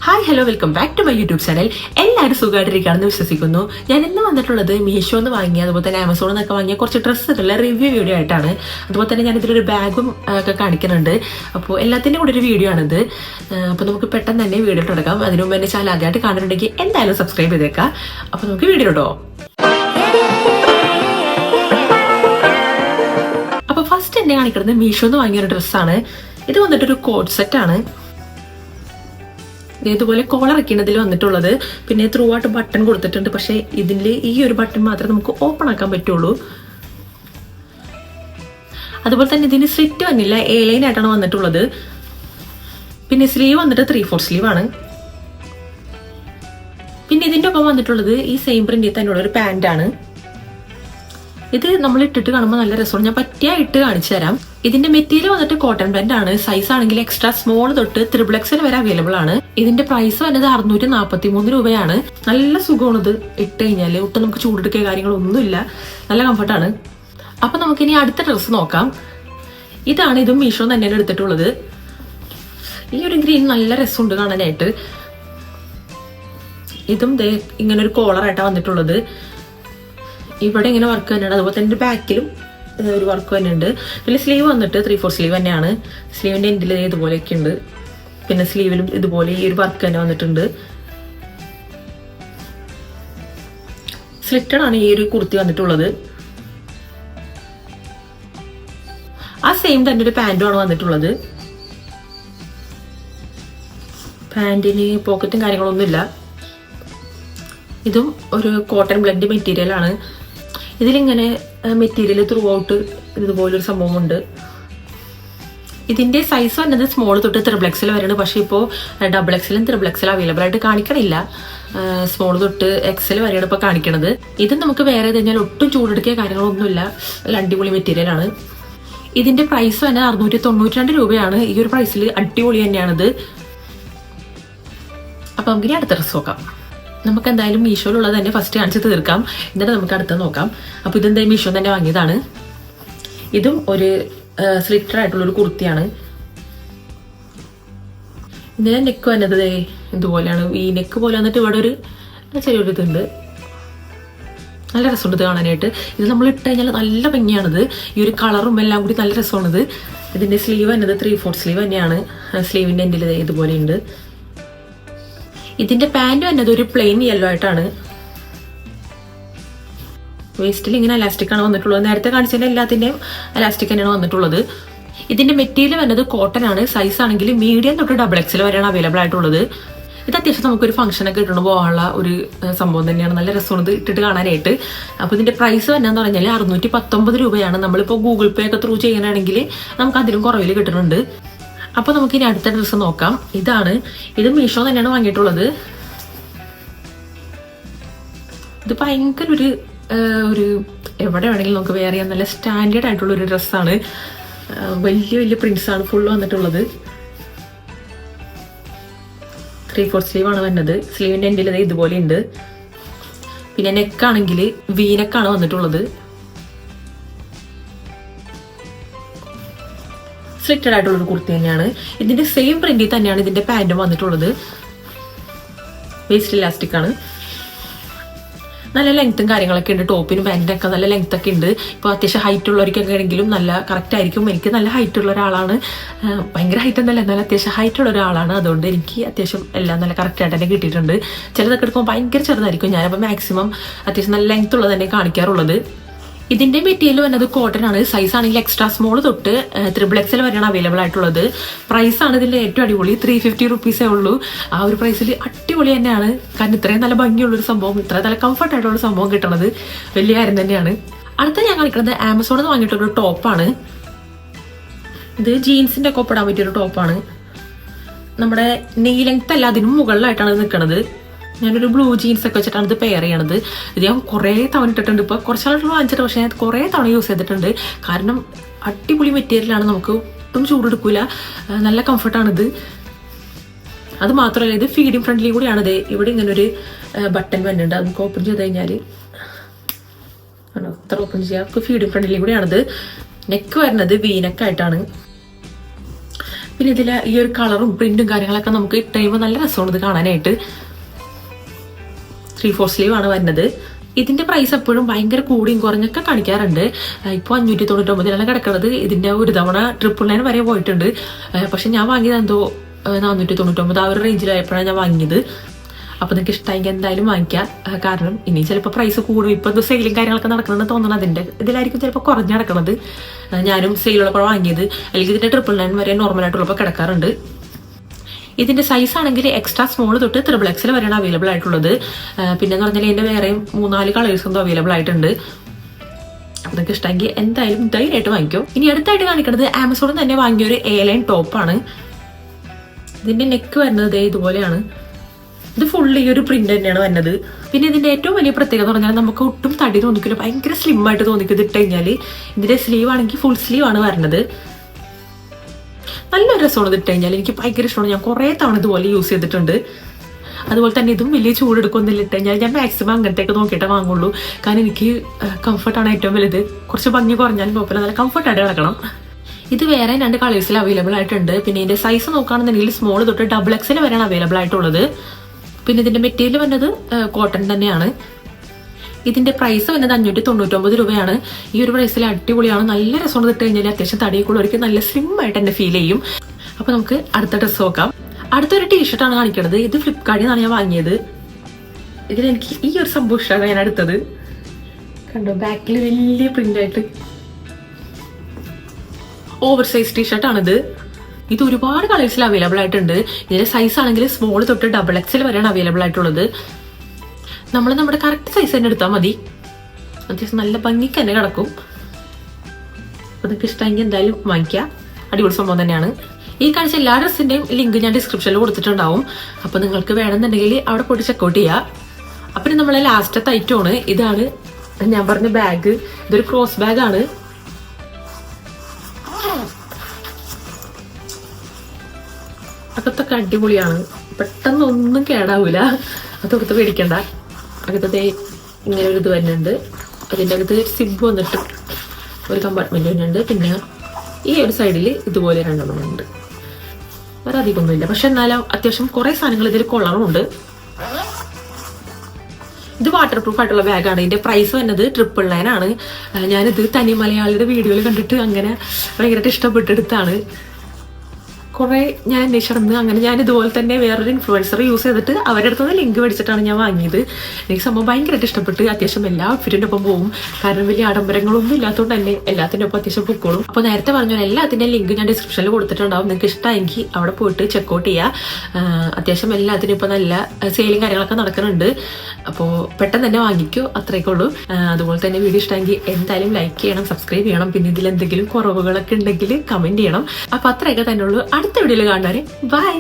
Hi hello welcome back to my YouTube channel. എല്ലാവരും സുഖമായിട്ടിരിക്കുകയാണെന്ന് വിശ്വസിക്കുന്നു. ഞാൻ ഇന്ന് വന്നിട്ടുള്ളത് മീഷോന്ന് വാങ്ങിയ അതുപോലെ തന്നെ ആമസോണിൽ നിന്നൊക്കെ വാങ്ങിയ കുറച്ച് ഡ്രസ്സുകളുടെ റിവ്യൂ വീഡിയോ ആയിട്ടാണ്. അതുപോലെ തന്നെ ഞാൻ ഇതിലൊരു ബാഗും ഒക്കെ കാണിക്കുന്നുണ്ട്. അപ്പോൾ എല്ലാത്തിൻ്റെ കൂടെ ഒരു വീഡിയോ ആണിത്. അപ്പോൾ നമുക്ക് പെട്ടെന്ന് തന്നെ വീഡിയോ തുടങ്ങാം. അതിനു മുമ്പ് എൻ്റെ ചാനൽ ആദ്യമായിട്ട് കാണുന്നുണ്ടെങ്കിൽ എന്തായാലും സബ്സ്ക്രൈബ് ചെയ്തേക്കാം. അപ്പോൾ നമുക്ക് വീഡിയോ ഇട്ടോ. അപ്പോൾ ഫസ്റ്റ് എന്നെ കാണിക്കുന്നത് മീഷോന്ന് വാങ്ങിയൊരു ഡ്രസ്സാണ്. ഇത് വന്നിട്ടൊരു കോഡ് സെറ്റാണ്. ഇതുപോലെ കോളർ ഇരിക്കുന്നതിൽ വന്നിട്ടുള്ളത്. പിന്നെ ത്രൂ ആയിട്ട് ബട്ടൺ കൊടുത്തിട്ടുണ്ട്. പക്ഷേ ഇതിൽ ഈ ഒരു ബട്ടൺ മാത്രമേ നമുക്ക് ഓപ്പൺ ആക്കാൻ പറ്റുള്ളൂ. അതുപോലെ തന്നെ ഇതിന് സ്ലിറ്റ് വന്നില്ല, എ ലൈൻ ആയിട്ടാണ് വന്നിട്ടുള്ളത്. പിന്നെ സ്ലീവ് വന്നിട്ട് 3/4 സ്ലീവ് ആണ്. പിന്നെ ഇതിന്റെ ഒപ്പം വന്നിട്ടുള്ളത് ഈ സെയിം പ്രിന്റിൽ തന്നെയുള്ള ഒരു പാന്റ് ആണ്. ഇത് നമ്മൾ ഇട്ടിട്ട് കാണുമ്പോൾ നല്ല രസമാണ്. ഞാൻ പറ്റിയായിട്ട് കാണിച്ചു തരാം. ഇതിന്റെ മെറ്റീരിയൽ വന്നിട്ട് കോട്ടൺ ബ്ലെൻഡ് ആണ്. സൈസ് ആണെങ്കിൽ എക്സ്ട്രാ സ്മോൾ തൊട്ട് XXL വരെ അവൈലബിൾ ആണ്. ഇതിന്റെ പ്രൈസ് വന്നത് 643 രൂപയാണ്. നല്ല സുഖമാണ് ഇത് ഇട്ട് കഴിഞ്ഞാൽ. ഒട്ടും നമുക്ക് ചൂടെടുക്കുക കാര്യങ്ങളൊന്നുമില്ല, നല്ല കംഫർട്ടാണ്. അപ്പൊ നമുക്കിനി അടുത്ത ഡ്രസ്സ് നോക്കാം. ഇതാണ്, ഇതും മീഷോ തന്നെയാണ് എടുത്തിട്ടുള്ളത്. ഈ ഒരു ഗ്രീൻ നല്ല രസമുണ്ട് കാണാനായിട്ട്. ഇതും ഇങ്ങനെ ഒരു കോളറായിട്ടാണ് വന്നിട്ടുള്ളത്. ഇവിടെ ഇങ്ങനെ വർക്ക് തന്നെയാണ്. അതുപോലെ തന്നെ ബാക്കിലും ഒരു വർക്ക് തന്നെ ഉണ്ട്. പിന്നെ സ്ലീവ് വന്നിട്ട് 3/4 സ്ലീവ് തന്നെയാണ്. സ്ലീവിന്റെ എൻഡിൽ ഇതുപോലെയൊക്കെ ഉണ്ട്. പിന്നെ സ്ലീവിലും ഇതുപോലെ ഈ ഒരു വർക്ക് തന്നെ വന്നിട്ടുണ്ട്. സ്ലിറ്റഡ് ആണ് ഈ ഒരു കുർത്തി വന്നിട്ടുള്ളത്. ആ സെയിം തന്നെ ഒരു പാന്റും ആണ് വന്നിട്ടുള്ളത്. പാന്റിന് പോക്കറ്റും കാര്യങ്ങളൊന്നുമില്ല. ഇതും ഒരു കോട്ടൺ ബ്ലെൻഡ് മെറ്റീരിയൽ ആണ്. ഇതിലിങ്ങനെ മെറ്റീരിയൽ ത്രൂ ഔട്ട് ഇതുപോലൊരു സംഭവമുണ്ട്. ഇതിന്റെ സൈസ് വന്നത് സ്മോൾ തൊട്ട് XXL വരെയാണ്. പക്ഷെ ഇപ്പോൾ XXL XXL അവൈലബിൾ ആയിട്ട് കാണിക്കണില്ല. സ്മോൾ തൊട്ട് XL വരെയാണ് ഇപ്പോൾ കാണിക്കണത്. ഇത് നമുക്ക് വേറെ കഴിഞ്ഞാൽ ഒട്ടും ചൂടെടുക്കിയ കാര്യങ്ങളൊന്നുമില്ല. നല്ല അടിപൊളി മെറ്റീരിയൽ ആണ്. ഇതിന്റെ പ്രൈസ് തന്നെ 692 രൂപയാണ്. ഈ ഒരു പ്രൈസിൽ അടിപൊളി തന്നെയാണിത്. അപ്പൊ നമുക്ക് അടുത്ത ഡ്രസ് നോക്കാം. നമുക്ക് എന്തായാലും മീഷോയിലുള്ളത് തന്നെ ഫസ്റ്റ് കാണിച്ച് തീർക്കാം, എന്നിട്ട് നമുക്ക് അടുത്ത് നോക്കാം. അപ്പൊ ഇതെന്തായാലും മീഷോ തന്നെ വാങ്ങിയതാണ്. ഇതും ഒരു സ്ലിറ്റർ ആയിട്ടുള്ളൊരു കുർത്തിയാണ്. ഇതിന്റെ നെക്ക് വന്നത് ഇതുപോലെയാണ്. ഈ നെക്ക് പോലെ വന്നിട്ട് ഇവിടെ ഒരു ചെറിയൊരു ഇതുണ്ട്. നല്ല രസമുണ്ട് ഇത് കാണാനായിട്ട്. ഇത് നമ്മൾ ഇട്ട് കഴിഞ്ഞാൽ നല്ല ഭംഗിയാണിത്. ഈ ഒരു കളറും എല്ലാം കൂടി നല്ല രസമാണിത്. ഇതിന്റെ സ്ലീവ് വന്നത് 3/4 സ്ലീവ് തന്നെയാണ്. സ്ലീവിന്റെ എൻഡിൽ ഇതുപോലെ ഉണ്ട്. ഇതിന്റെ പാന്റ് വന്നത് ഒരു പ്ലെയിൻ യെല്ലോ ആയിട്ടാണ്. വേസ്റ്റിൽ ഇങ്ങനെ എലാസ്റ്റിക് ആണ് വന്നിട്ടുള്ളത്. നേരത്തെ കാണിച്ചതിന്റെ എല്ലാത്തിന്റെയും എലാസ്റ്റിക് തന്നെയാണ് വന്നിട്ടുള്ളത്. ഇതിന്റെ മെറ്റീരിയൽ വന്നത് കോട്ടൺ ആണ്. സൈസ് ആണെങ്കിൽ മീഡിയം തൊട്ട് XXL വരെയാണ് അവൈലബിൾ ആയിട്ടുള്ളത്. ഇത് അത്യാവശ്യം നമുക്കൊരു ഫംഗ്ഷനൊക്കെ ഇട്ടുകൊണ്ട് പോകാനുള്ള ഒരു സംഭവം തന്നെയാണ്. നല്ല രസമാണ് ഇത് ഇട്ടിട്ട് കാണാനായിട്ട്. അപ്പോൾ ഇതിന്റെ പ്രൈസ് വന്നെന്ന് പറഞ്ഞാൽ 619 രൂപയാണ്. നമ്മളിപ്പോൾ ഗൂഗിൾ പേ ഒക്കെ ത്രൂ ചെയ്യാനാണെങ്കിൽ നമുക്ക് അതിലും കുറവിൽ കിട്ടുന്നുണ്ട്. അപ്പൊ നമുക്ക് ഇനി അടുത്ത ഡ്രസ്സ് നോക്കാം. ഇതാണ്, ഇത് മീഷോ തന്നെയാണ് വാങ്ങിയിട്ടുള്ളത്. ഇത് ഭയങ്കര ഒരു എവിടെ വേണമെങ്കിലും നമുക്ക് വെയർ ചെയ്യാൻ നല്ല സ്റ്റാൻഡേർഡ് ആയിട്ടുള്ള ഒരു ഡ്രസ്സാണ്. വലിയ വലിയ പ്രിന്റ്സ് ആണ് ഫുള്ള് വന്നിട്ടുള്ളത്. 3/4 സ്ലീവ് ആണ് വന്നത്. സ്ലീവിന്റെ എൻഡിൽ ഇതുപോലെ ഉണ്ട്. പിന്നെ നെക്കാണെങ്കിൽ വീനെക്കാണ് വന്നിട്ടുള്ളത്. സ്ലിറ്റഡ് ആയിട്ടുള്ളൊരു കുർത്തി തന്നെയാണ്. ഇതിന്റെ സെയിം പ്രിന്റിൽ തന്നെയാണ് ഇതിന്റെ പാന്റും വന്നിട്ടുള്ളത്. വേസ്റ്റ് ഇലാസ്റ്റിക് ആണ്. നല്ല ലെങ്ത്തും കാര്യങ്ങളൊക്കെ ഉണ്ട്. ടോപ്പിനും പാന്റിനൊക്കെ നല്ല ലെങ്ത് ഒക്കെ ഉണ്ട്. ഇപ്പോൾ അത്യാവശ്യം ഹൈറ്റ് ഉള്ളവർക്കൊക്കെ ആണെങ്കിലും നല്ല കറക്റ്റ് ആയിരിക്കും. എനിക്ക് നല്ല ഹൈറ്റ് ഉള്ള ഒരാളാണ്. ഭയങ്കര ഹൈറ്റ് എന്നല്ല, എന്നാലും അത്യാവശ്യം ഹൈറ്റ് ഉള്ള ഒരാളാണ്. അതുകൊണ്ട് എനിക്ക് അത്യാവശ്യം എല്ലാം നല്ല കറക്റ്റ് ആയിട്ട് തന്നെ കിട്ടിയിട്ടുണ്ട്. ചിലതൊക്കെ എടുക്കുമ്പോൾ ഭയങ്കര ചെറുതായിരിക്കും. ഞാനപ്പോൾ മാക്സിമം അത്യാവശ്യം നല്ല ലെങ്ത് ഉള്ളത് തന്നെ കാണിക്കാറുള്ളത്. ഇതിന്റെ മെറ്റീരിയൽ വന്നത് കോട്ടൺ ആണ്. സൈസ് ആണെങ്കിൽ എക്സ്ട്രാ സ്മോൾ തൊട്ട് XXL വരെയാണ് അവൈലബിൾ ആയിട്ടുള്ളത്. പ്രൈസ് ആണ് ഇതിന്റെ ഏറ്റവും അടിപൊളി. 350 റുപ്പീസേ ഉള്ളൂ. ആ ഒരു പ്രൈസിൽ അടിപൊളി തന്നെയാണ്. കാരണം ഇത്രയും നല്ല ഭംഗിയുള്ളൊരു സംഭവം, ഇത്രയും നല്ല കംഫർട്ട് ആയിട്ടുള്ള സംഭവം കിട്ടണത് വലിയ കാര്യം തന്നെയാണ്. അടുത്ത ഞാൻ കാണിക്കുന്നത് ആമസോണിൽ നിന്ന് വാങ്ങിയിട്ടൊരു ടോപ്പാണ്. ഇത് ജീൻസിന്റെ ഒക്കെ ഒപ്പിടാൻ പറ്റിയൊരു ടോപ്പാണ്. നമ്മുടെ നീ ലെങ്ത് അല്ല, അതിനും മുകളിലായിട്ടാണ് നിൽക്കുന്നത്. ഞാനൊരു ബ്ലൂ ജീൻസ് ഒക്കെ വെച്ചിട്ടാണ് ഇത് പെയർ ചെയ്യണത്. ഇത് ഞാൻ കുറേ തവണ ഇട്ടിട്ടുണ്ട്. ഇപ്പോൾ കുറച്ചാളുകൾ വാങ്ങിച്ചിട്ട്, പക്ഷേ ഞാൻ കുറേ തവണ യൂസ് ചെയ്തിട്ടുണ്ട്. കാരണം അടിപൊളി മെറ്റീരിയലാണ്. നമുക്ക് ഒട്ടും ചൂടെടുക്കില്ല, നല്ല കംഫർട്ടാണിത്. അത് മാത്രമല്ല ഇത് ഫീഡിങ് ഫ്രണ്ട്ലി കൂടിയാണിത്. ഇവിടെ ഇങ്ങനെ ഒരു ബട്ടൺ വരുന്നുണ്ട്. നമുക്ക് ഓപ്പൺ ചെയ്ത് കഴിഞ്ഞാൽ അത്ര ഓപ്പൺ ചെയ്യാം. ഫീഡിങ് ഫ്രണ്ട്ലി കൂടിയാണിത്. നെക്ക് വരുന്നത് വീനെക്കായിട്ടാണ്. പിന്നെ ഇതിലെ ഈ ഒരു കളറും പ്രിന്റും കാര്യങ്ങളൊക്കെ നമുക്ക് ഇട്ട് കഴിയുമ്പോൾ നല്ല രസമാണ് ഇത് കാണാനായിട്ട്. 3/4 സ്ലീവ് ആണ് വരുന്നത്. ഇതിന്റെ പ്രൈസ് എപ്പോഴും ഭയങ്കര കൂടിയും കുറഞ്ഞൊക്കെ കാണിക്കാറുണ്ട്. ഇപ്പോൾ 599 കിടക്കുന്നത്. ഇതിന്റെ ഒരു തവണ 999 വരെ പോയിട്ടുണ്ട്. പക്ഷെ ഞാൻ വാങ്ങിയത് എന്തോ 499 ആ ഒരു റേഞ്ചിലായപ്പോഴാണ് ഞാൻ വാങ്ങിയത്. അപ്പൊ നിങ്ങൾക്ക് ഇഷ്ടമായെങ്കിൽ എന്തായാലും വാങ്ങിക്കാം. കാരണം ഇനി ചിലപ്പോൾ പ്രൈസ് കൂടും. ഇപ്പൊ സെയിലും കാര്യങ്ങളൊക്കെ നടക്കണമെന്ന് തോന്നണം. അതിന്റെ ഇതിലായിരിക്കും ചിലപ്പോൾ കുറഞ്ഞു നടക്കുന്നത്. ഞാനും സെയിലുള്ളപ്പോൾ വാങ്ങിയത്. അല്ലെങ്കിൽ ഇതിന്റെ 999 വരെ നോർമലായിട്ടുള്ളപ്പോൾ കിടക്കാറുണ്ട്. ഇതിന്റെ സൈസ് ആണെങ്കിൽ എക്സ്ട്രാ സ്മോൾ തൊട്ട് XXL വരെയാണ് അവൈലബിൾ ആയിട്ടുള്ളത്. പിന്നെ എന്ന് പറഞ്ഞാൽ ഇതിന്റെ വേറെയും 3-4 കളേഴ്സ് എന്തോ അവൈലബിൾ ആയിട്ടുണ്ട്. അപ്പൊ നിങ്ങൾക്ക് ഇഷ്ടമെങ്കിൽ എന്തായാലും ധൈര്യമായിട്ട് വാങ്ങിക്കും. ഇനി അടുത്തായിട്ട് കാണിക്കുന്നത് ആമസോണിൽ തന്നെ വാങ്ങിയ ഒരു A-ലൈൻ ടോപ്പാണ്. ഇതിന്റെ നെക്ക് വരുന്നത് ഇതുപോലെയാണ്. ഇത് ഫുള്ള് ഈ ഒരു പ്രിന്റ് തന്നെയാണ് വരുന്നത്. പിന്നെ ഇതിന്റെ ഏറ്റവും വലിയ പ്രത്യേകത എന്ന് പറഞ്ഞാൽ നമുക്ക് ഒട്ടും തടി തോന്നിക്കില്ല. ഭയങ്കര സ്ലിം ആയിട്ട് തോന്നിക്കും ഇത് ഇട്ട് കഴിഞ്ഞാൽ. ഇതിന്റെ സ്ലീവ് ആണെങ്കിൽ ഫുൾ സ്ലീവ് ആണ് വരുന്നത്. നല്ലൊരു രസമാണ് ഇത് ഇട്ട് കഴിഞ്ഞാൽ. എനിക്ക് ഭയങ്കര ഇഷ്ടമാണ്. ഞാൻ കുറേ തവണ ഇതുപോലെ യൂസ് ചെയ്തിട്ടുണ്ട്. അതുപോലെ തന്നെ ഇതും വലിയ ചൂടെടുക്കൊന്നില്ല ഇട്ട് കഴിഞ്ഞാൽ. ഞാൻ മാക്സിമം അങ്ങനത്തെയൊക്കെ നോക്കിയിട്ടേ വാങ്ങുള്ളൂ. കാരണം എനിക്ക് കംഫർട്ടാണ് ഏറ്റവും വലുത്. കുറച്ച് ഭംഗി കുറഞ്ഞാലും കുഴപ്പമില്ല, നല്ല കംഫർട്ടായിട്ട് കിടക്കണം. ഇത് വേറെ 2 കളേഴ്സിൽ അവൈലബിൾ ആയിട്ടുണ്ട്. പിന്നെ ഇതിന്റെ സൈസ് നോക്കുകയാണെന്നുണ്ടെങ്കിൽ സ്മോൾ തൊട്ട് XXL വരെയാണ് അവൈലബിൾ ആയിട്ടുള്ളത്. പിന്നെ ഇതിന്റെ മെറ്റീരിയൽ വന്നത് കോട്ടൺ തന്നെയാണ്. ഇതിന്റെ പ്രൈസ് വന്നത് 599 രൂപയാണ്. ഈ ഒരു പ്രൈസിൽ അടിപൊളിയാണ്. നല്ല രസമാണ് ഇട്ട് കഴിഞ്ഞാൽ. അത്യാവശ്യം തടിയൊക്കെ നല്ല സ്ലിം ആയിട്ട് തന്നെ ഫീൽ ചെയ്യും. അപ്പൊ നമുക്ക് അടുത്ത ഡ്രസ്സ് നോക്കാം. അടുത്തൊരു ടീഷർട്ടാണ് കാണിക്കുന്നത്. ഇത് ഫ്ലിപ്കാർട്ടിൽ നിന്നാണ് ഞാൻ വാങ്ങിയത്. ഇതിലെനിക്ക് ഈ ഒരു സംഭവം ഇഷ്ടമാണ് ഞാൻ എടുത്തത്. കണ്ടോ, ബാക്കിൽ വലിയ പ്രിന്റ് ആയിട്ട് ഓവർ സൈസ് ടീഷർട്ടാണിത്. ഇത് ഒരുപാട് കളേഴ്സിൽ അവൈലബിൾ ആയിട്ടുണ്ട്. ഇതിന്റെ സൈസ് ആണെങ്കിൽ സ്മോൾ തൊട്ട് XXL വരെയാണ് അവൈലബിൾ ആയിട്ടുള്ളത്. നമ്മൾ നമ്മുടെ കറക്റ്റ് സൈസ് തന്നെ എടുത്താൽ മതി. അത്യാവശ്യം നല്ല ഭംഗിക്ക് തന്നെ കിടക്കും. അപ്പൊ നിങ്ങൾക്ക് ഇഷ്ടമെങ്കിൽ എന്തായാലും വാങ്ങിക്കാം. അടിപൊളി സംഭവം തന്നെയാണ്. ഈ കാണിച്ച എല്ലാ ഡ്രസ്സിന്റെയും ലിങ്ക് ഞാൻ ഡിസ്ക്രിപ്ഷനിൽ കൊടുത്തിട്ടുണ്ടാവും. അപ്പൊ നിങ്ങൾക്ക് വേണമെന്നുണ്ടെങ്കിൽ അവിടെ പോയിട്ട് ചെക്കൗട്ട് ചെയ്യാം. അപ്പൊ നമ്മളെ ലാസ്റ്റത്തെ ഐറ്റമാണ്. ഇതാണ് ഞാൻ പറഞ്ഞ ബാഗ്. ഇതൊരു ക്രോസ് ബാഗാണ്. അകത്തൊക്കെ അടിപൊളിയാണ്. പെട്ടെന്ന് ഒന്നും കേടാവൂല. അതൊക്കെ പേടിക്കണ്ട. അകത്തത് ഇങ്ങനെ ഒരു ഇത് വരുന്നുണ്ട്. അതിൻ്റെ അകത്ത് സിബ് വന്നിട്ട് ഒരു കമ്പാർട്ട്മെന്റ് വരുന്നുണ്ട്. പിന്നെ ഈ ഒരു സൈഡിൽ ഇതുപോലെ 2 ഉണ്ട്. വേറെ അധികമൊന്നുമില്ല. പക്ഷെ എന്നാലും അത്യാവശ്യം കുറെ സാധനങ്ങൾ ഇതിൽ കൊള്ളാറുമുണ്ട്. ഇത് വാട്ടർ പ്രൂഫ് ആയിട്ടുള്ള ബാഗാണ്. ഇതിന്റെ പ്രൈസ് വന്നത് 999 ആണ്. ഞാനിത് തനി മലയാളിയുടെ വീഡിയോയിൽ കണ്ടിട്ട് അങ്ങനെ ഭയങ്കരമായിട്ട് ഇഷ്ടപ്പെട്ടെടുത്താണ്. കുറെ ഞാൻ അന്വേഷിച്ചിരുന്നു. അങ്ങനെ ഞാൻ ഇതുപോലെ തന്നെ വേറൊരു ഇൻഫ്ലുവൻസർ യൂസ് ചെയ്തിട്ട് അവരുടെ അടുത്ത് ലിങ്ക് മേടിച്ചിട്ടാണ് ഞാൻ വാങ്ങിയത്. എനിക്ക് സംഭവം ഭയങ്കരമായിട്ട് ഇഷ്ടപ്പെട്ട്. അത്യാവശ്യം എല്ലാ ഔട്ട്ഫിറ്റിന്റെ ഒപ്പം പോകും. കാരണം വലിയ ആഡംബരങ്ങളൊന്നും ഇല്ലാത്തതുകൊണ്ട് തന്നെ എല്ലാത്തിൻ്റെ ഒപ്പം അത്യാവശ്യം പൊക്കോളും. അപ്പോൾ നേരത്തെ പറഞ്ഞ എല്ലാത്തിൻ്റെ ലിങ്ക് ഞാൻ ഡിസ്ക്രിപ്ഷനിൽ കൊടുത്തിട്ടുണ്ടാവും. നിങ്ങൾക്ക് ഇഷ്ടമെങ്കിൽ അവിടെ പോയിട്ട് ചെക്കൗട്ട് ചെയ്യുക. അത്യാവശ്യം എല്ലാത്തിനും ഇപ്പോൾ നല്ല സെയിലും കാര്യങ്ങളൊക്കെ നടക്കുന്നുണ്ട്. അപ്പോൾ പെട്ടെന്ന് തന്നെ വാങ്ങിക്കോ, അത്രയൊക്കെ ഉള്ളൂ. അതുപോലെ തന്നെ വീഡിയോ ഇഷ്ടമെങ്കിൽ എന്തായാലും ലൈക്ക് ചെയ്യണം, സബ്സ്ക്രൈബ് ചെയ്യണം. പിന്നെ ഇതിൽ എന്തെങ്കിലും കുറവുകളൊക്കെ ഉണ്ടെങ്കിൽ കമന്റ് ചെയ്യണം. അപ്പോൾ അത്രയൊക്കെ തന്നെ ഉള്ളൂ. അടുത്ത വീഡിയോയിൽ കാണുന്നവരെ ബൈ.